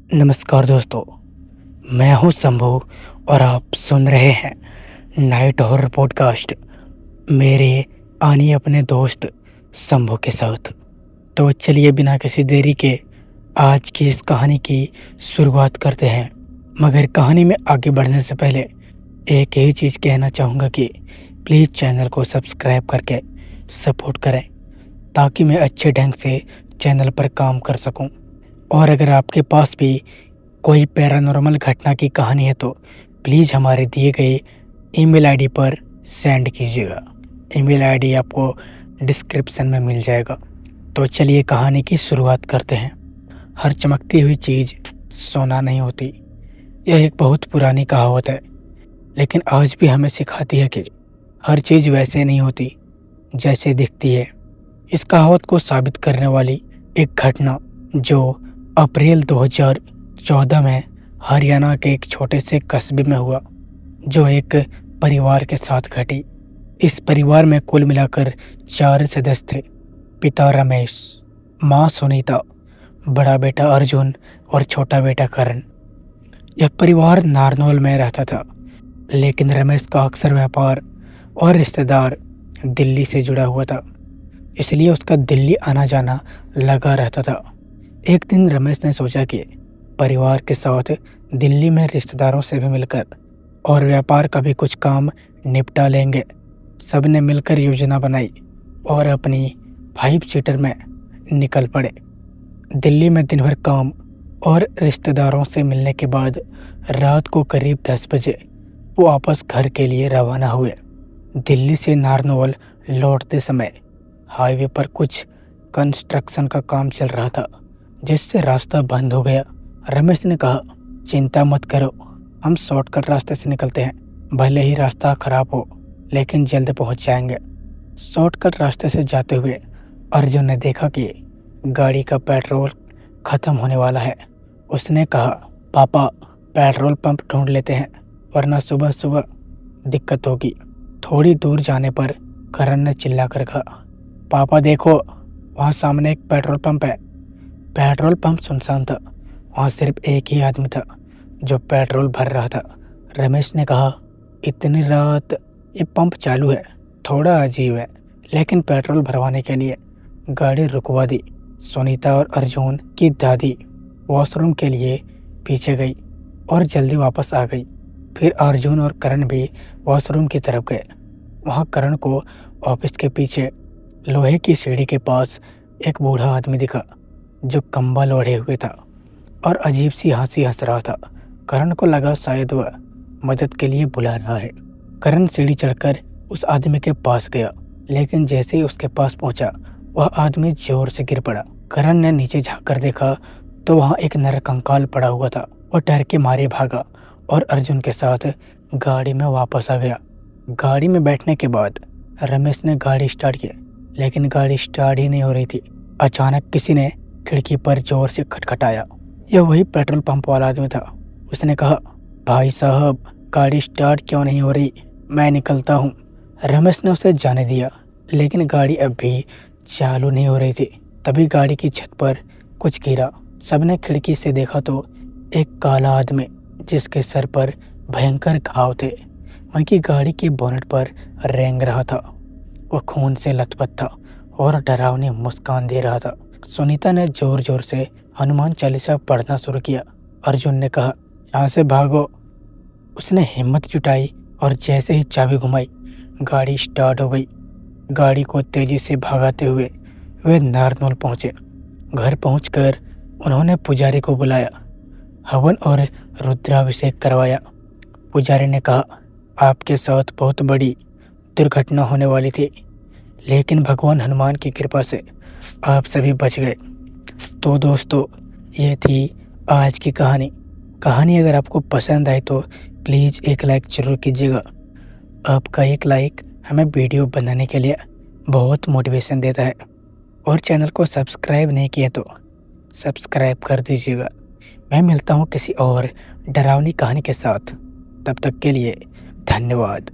नमस्कार दोस्तों, मैं हूं शंभू और आप सुन रहे हैं नाइट हॉरर पॉडकास्ट मेरे आनी अपने दोस्त शंभू के साथ। तो चलिए बिना किसी देरी के आज की इस कहानी की शुरुआत करते हैं। मगर कहानी में आगे बढ़ने से पहले एक ही चीज़ कहना चाहूँगा कि प्लीज़ चैनल को सब्सक्राइब करके सपोर्ट करें ताकि मैं अच्छे ढंग से चैनल पर काम कर सकूं। और अगर आपके पास भी कोई पैरानॉर्मल घटना की कहानी है तो प्लीज़ हमारे दिए गए ईमेल आईडी पर सेंड कीजिएगा। ईमेल आईडी आपको डिस्क्रिप्शन में मिल जाएगा। तो चलिए कहानी की शुरुआत करते हैं। हर चमकती हुई चीज़ सोना नहीं होती, यह एक बहुत पुरानी कहावत है, लेकिन आज भी हमें सिखाती है कि हर चीज़ वैसे नहीं होती जैसे दिखती है। इस कहावत को साबित करने वाली एक घटना जो अप्रैल 2014 में हरियाणा के एक छोटे से कस्बे में हुआ, जो एक परिवार के साथ घटी। इस परिवार में कुल मिलाकर 4 सदस्य थे। पिता रमेश, माँ सुनीता, बड़ा बेटा अर्जुन और छोटा बेटा करण। यह परिवार नारनौल में रहता था, लेकिन रमेश का अक्सर व्यापार और रिश्तेदार दिल्ली से जुड़ा हुआ था, इसलिए उसका दिल्ली आना जाना लगा रहता था। एक दिन रमेश ने सोचा कि परिवार के साथ दिल्ली में रिश्तेदारों से भी मिलकर और व्यापार का भी कुछ काम निपटा लेंगे। सबने मिलकर योजना बनाई और अपनी 5 सीटर में निकल पड़े। दिल्ली में दिन भर काम और रिश्तेदारों से मिलने के बाद रात को करीब 10 बजे वो वापस घर के लिए रवाना हुए। दिल्ली से नारनौल लौटते समय हाईवे पर कुछ कंस्ट्रक्शन का काम चल रहा था, जिससे रास्ता बंद हो गया। रमेश ने कहा, चिंता मत करो, हम शॉर्टकट रास्ते से निकलते हैं। भले ही रास्ता खराब हो, लेकिन जल्द पहुंच जाएंगे। शॉर्टकट रास्ते से जाते हुए अर्जुन ने देखा कि गाड़ी का पेट्रोल ख़त्म होने वाला है। उसने कहा, पापा पेट्रोल पंप ढूंढ लेते हैं, वरना सुबह सुबह दिक्कत होगी। थोड़ी दूर जाने पर करण ने चिल्लाकर कहा, पापा देखो, वहाँ सामने एक पेट्रोल पंप है। पेट्रोल पंप सुनसान था, वहाँ सिर्फ एक ही आदमी था जो पेट्रोल भर रहा था। रमेश ने कहा, इतनी रात ये पंप चालू है, थोड़ा अजीब है, लेकिन पेट्रोल भरवाने के लिए गाड़ी रुकवा दी। सुनीता और अर्जुन की दादी वॉशरूम के लिए पीछे गई और जल्दी वापस आ गई। फिर अर्जुन और करण भी वॉशरूम की तरफ गए। वहाँ करण को ऑफिस के पीछे लोहे की सीढ़ी के पास एक बूढ़ा आदमी दिखा, जो कंबल ओढ़े हुए था और अजीब सी हंसी हंस रहा था। करण को लगा शायद वह मदद के लिए बुला रहा है। करण सीढ़ी चढ़कर उस आदमी के पास गया, लेकिन जैसे ही उसके पास पहुंचा, वह आदमी जोर से गिर पड़ा। करण ने नीचे झांककर देखा तो वहां एक नरकंकाल पड़ा हुआ था। वह डर के मारे भागा और अर्जुन के साथ गाड़ी में वापस आ गया। गाड़ी में बैठने के बाद रमेश ने गाड़ी स्टार्ट की, लेकिन गाड़ी स्टार्ट ही नहीं हो रही थी। अचानक किसी ने खिड़की पर जोर से खटखटाया। यह वही पेट्रोल पंप वाला आदमी था। उसने कहा, भाई साहब गाड़ी स्टार्ट क्यों नहीं हो रही, मैं निकलता हूँ। रमेश ने उसे जाने दिया, लेकिन गाड़ी अब भी चालू नहीं हो रही थी। तभी गाड़ी की छत पर कुछ गिरा। सबने खिड़की से देखा तो एक काला आदमी, जिसके सर पर भयंकर घाव थे, उनकी गाड़ी के बोनट पर रेंग रहा था। वह खून से लथपथ था और डरावनी मुस्कान दे रहा था। सुनीता ने जोर जोर से हनुमान चालीसा पढ़ना शुरू किया। अर्जुन ने कहा, यहाँ से भागो। उसने हिम्मत जुटाई और जैसे ही चाबी घुमाई, गाड़ी स्टार्ट हो गई। गाड़ी को तेजी से भगाते हुए वे नारनौल पहुँचे। घर पहुंचकर उन्होंने पुजारी को बुलाया, हवन और रुद्राभिषेक करवाया। पुजारी ने कहा, आपके साथ बहुत बड़ी दुर्घटना होने वाली थी, लेकिन भगवान हनुमान की कृपा से आप सभी बच गए। तो दोस्तों, ये थी आज की कहानी अगर आपको पसंद आई तो प्लीज़ एक लाइक ज़रूर कीजिएगा। आपका एक लाइक हमें वीडियो बनाने के लिए बहुत मोटिवेशन देता है। और चैनल को सब्सक्राइब नहीं किया तो सब्सक्राइब कर दीजिएगा। मैं मिलता हूँ किसी और डरावनी कहानी के साथ। तब तक के लिए धन्यवाद।